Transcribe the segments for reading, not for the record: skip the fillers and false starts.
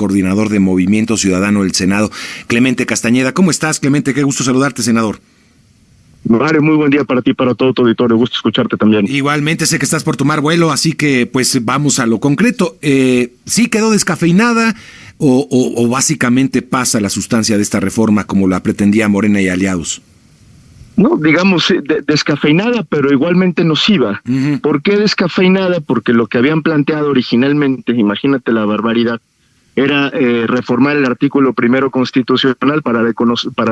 coordinador de Movimiento Ciudadano del Senado, Clemente Castañeda. ¿Cómo estás, Clemente? Qué gusto saludarte, senador. Mario, muy buen día para ti, para todo tu auditorio, gusto escucharte también. Igualmente, sé que estás por tomar vuelo, así que pues vamos a lo concreto. ¿Sí quedó descafeinada o básicamente pasa la sustancia de esta reforma como la pretendía Morena y aliados? No, digamos descafeinada, pero igualmente nociva. Uh-huh. ¿Por qué descafeinada? Porque lo que habían planteado originalmente, imagínate la barbaridad, era reformar el artículo primero constitucional para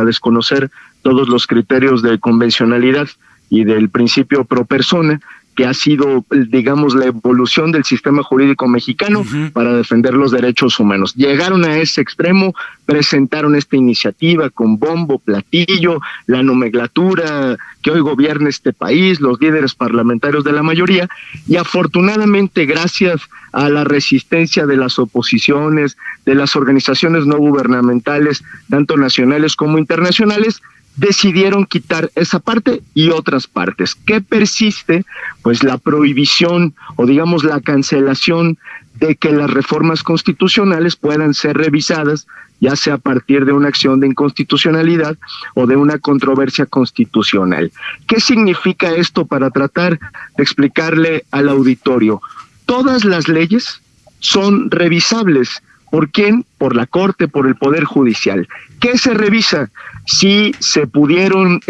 desconocer todos los criterios de convencionalidad y del principio pro persona, que ha sido, digamos, la evolución del sistema jurídico mexicano uh-huh. para defender los derechos humanos. Llegaron a ese extremo, presentaron esta iniciativa con bombo, platillo, la nomenclatura que hoy gobierna este país, los líderes parlamentarios de la mayoría, y afortunadamente, gracias a la resistencia de las oposiciones, de las organizaciones no gubernamentales, tanto nacionales como internacionales, decidieron quitar esa parte y otras partes. ¿Qué persiste? Pues la prohibición o digamos la cancelación de que las reformas constitucionales puedan ser revisadas, ya sea a partir de una acción de inconstitucionalidad o de una controversia constitucional. ¿Qué significa esto para tratar de explicarle al auditorio? Todas las leyes son revisables. ¿Por quién? Por la Corte, por el Poder Judicial. ¿Qué se revisa? Si se pudieron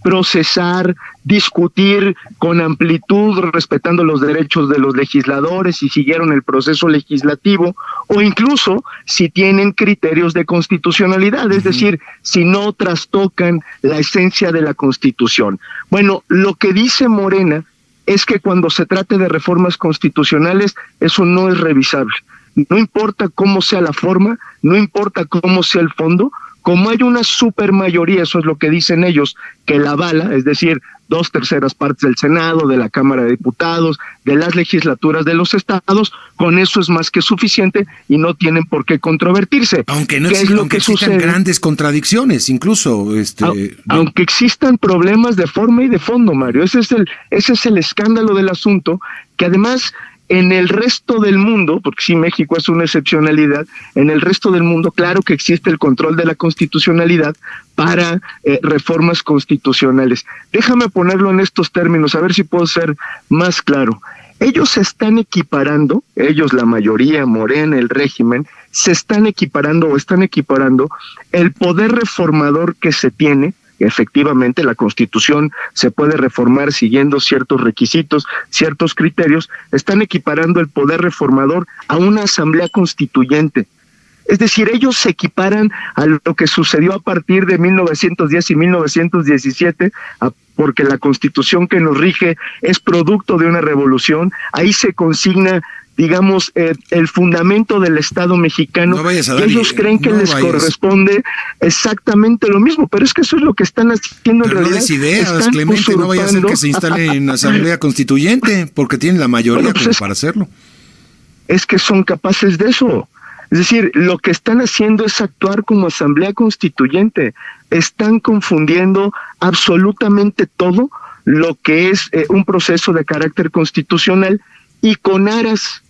procesar, discutir con amplitud, respetando los derechos de los legisladores, si siguieron el proceso legislativo, o incluso si tienen criterios de constitucionalidad, es decir, si no trastocan la esencia de la Constitución. Bueno, lo que dice Morena es que cuando se trate de reformas constitucionales, eso no es revisable. No importa cómo sea la forma, no importa cómo sea el fondo, como hay una supermayoría, eso es lo que dicen ellos, que la avala, es decir, 2/3 partes del Senado, de la Cámara de Diputados, de las legislaturas de los estados, con eso es más que suficiente y no tienen por qué controvertirse. Aunque no existan grandes contradicciones, incluso. Aunque existan problemas de forma y de fondo, Mario, ese es el escándalo del asunto, que además en el resto del mundo, porque sí México es una excepcionalidad, en el resto del mundo claro que existe el control de la constitucionalidad para reformas constitucionales. Déjame ponerlo en estos términos, a ver si puedo ser más claro. Ellos se están equiparando, la mayoría, Morena, el régimen, están equiparando el poder reformador que se tiene. Efectivamente, la Constitución se puede reformar siguiendo ciertos requisitos, ciertos criterios. Están equiparando el poder reformador a una asamblea constituyente. Es decir, ellos se equiparan a lo que sucedió a partir de 1910 y 1917, porque la Constitución que nos rige es producto de una revolución. Ahí se consigna, digamos, el fundamento del Estado mexicano, y ellos creen que les corresponde exactamente lo mismo, pero es que eso es lo que están haciendo en realidad. No des ideas, Clemente, no vaya a ser que se instale en Asamblea Constituyente, porque tienen la mayoría para hacerlo. Es que son capaces de eso. Es decir, lo que están haciendo es actuar como Asamblea Constituyente. Están confundiendo absolutamente todo lo que es un proceso de carácter constitucional y en aras,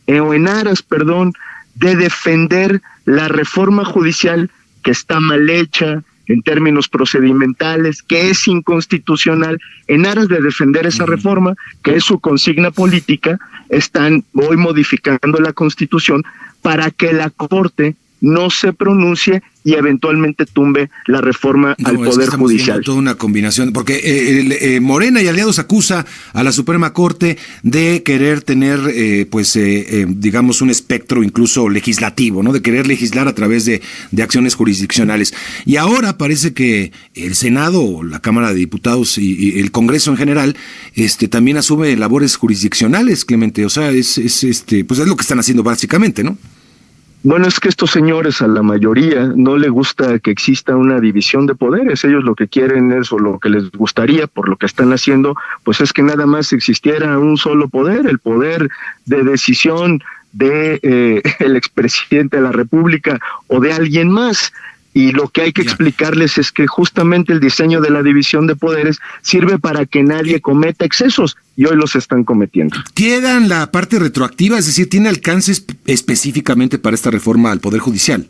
de defender la reforma judicial que está mal hecha en términos procedimentales, que es inconstitucional, en aras de defender esa reforma, que es su consigna política, están hoy modificando la Constitución para que la Corte no se pronuncie y eventualmente tumbe la reforma al Poder Judicial. Toda una combinación, porque Morena y aliados acusa a la Suprema Corte de querer tener, digamos, un espectro incluso legislativo, ¿no? De querer legislar a través de acciones jurisdiccionales. Y ahora parece que el Senado, la Cámara de Diputados y el Congreso en general, también asume labores jurisdiccionales, Clemente. O sea, pues es lo que están haciendo básicamente, ¿no? Bueno, es que estos señores, a la mayoría, no les gusta que exista una división de poderes. Ellos lo que quieren es, o lo que les gustaría, por lo que están haciendo, pues es que nada más existiera un solo poder, el poder de decisión de el expresidente de la República o de alguien más. Y lo que hay que explicarles es que justamente el diseño de la división de poderes sirve para que nadie cometa excesos, y hoy los están cometiendo. ¿Queda en la parte retroactiva? Es decir, ¿tiene alcance específicamente para esta reforma al Poder Judicial?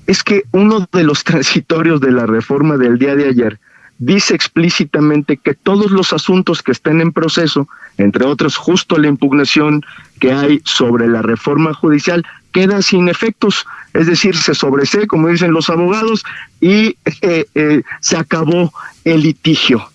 Es que uno de los transitorios de la reforma del día de ayer dice explícitamente que todos los asuntos que estén en proceso, entre otros justo la impugnación que hay sobre la reforma judicial, quedan sin efectos, es decir, se sobresee, como dicen los abogados, y se acabó el litigio.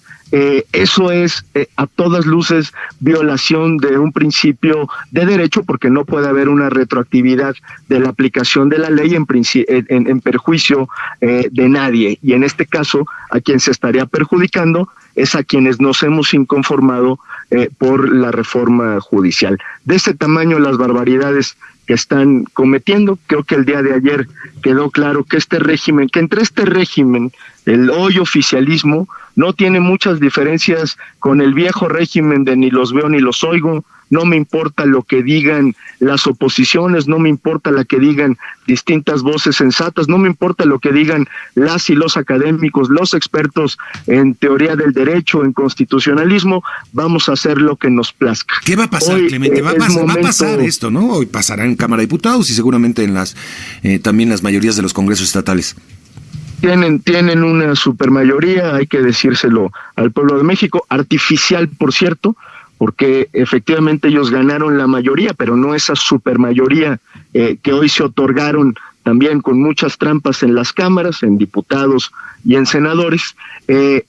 Eso es a todas luces violación de un principio de derecho, porque no puede haber una retroactividad de la aplicación de la ley en perjuicio de nadie, y en este caso a quien se estaría perjudicando es a quienes nos hemos inconformado por la reforma judicial. De ese tamaño las barbaridades que están cometiendo. Creo que el día de ayer quedó claro que entre este régimen, el hoy oficialismo, no tiene muchas diferencias con el viejo régimen de ni los veo ni los oigo. No me importa lo que digan las oposiciones, no me importa lo que digan distintas voces sensatas, no me importa lo que digan las y los académicos, los expertos en teoría del derecho, en constitucionalismo. Vamos a hacer lo que nos plazca. ¿Qué va a pasar, hoy, Clemente? Va a pasar esto, ¿no? Hoy pasará en Cámara de Diputados y seguramente en también las mayorías de los congresos estatales. Tienen una supermayoría, hay que decírselo al pueblo de México, artificial, por cierto, porque efectivamente ellos ganaron la mayoría, pero no esa supermayoría que hoy se otorgaron también con muchas trampas en las cámaras, en diputados y en senadores,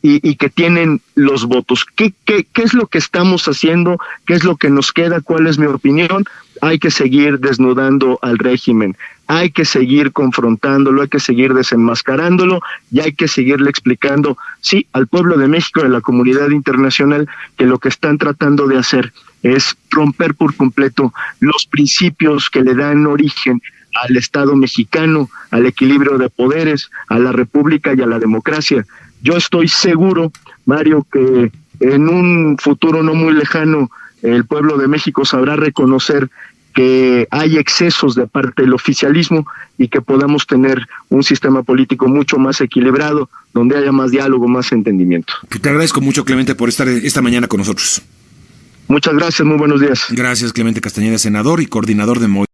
y que tienen los votos. ¿Qué es lo que estamos haciendo? ¿Qué es lo que nos queda? ¿Cuál es mi opinión? Hay que seguir desnudando al régimen, hay que seguir confrontándolo, hay que seguir desenmascarándolo y hay que seguirle explicando, sí, al pueblo de México y a la comunidad internacional, que lo que están tratando de hacer es romper por completo los principios que le dan origen al Estado mexicano, al equilibrio de poderes, a la república y a la democracia. Yo estoy seguro, Mario, que en un futuro no muy lejano el pueblo de México sabrá reconocer que hay excesos de parte del oficialismo y que podamos tener un sistema político mucho más equilibrado, donde haya más diálogo, más entendimiento. Te agradezco mucho, Clemente, por estar esta mañana con nosotros. Muchas gracias, muy buenos días. Gracias, Clemente Castañeda, senador y coordinador de Movimiento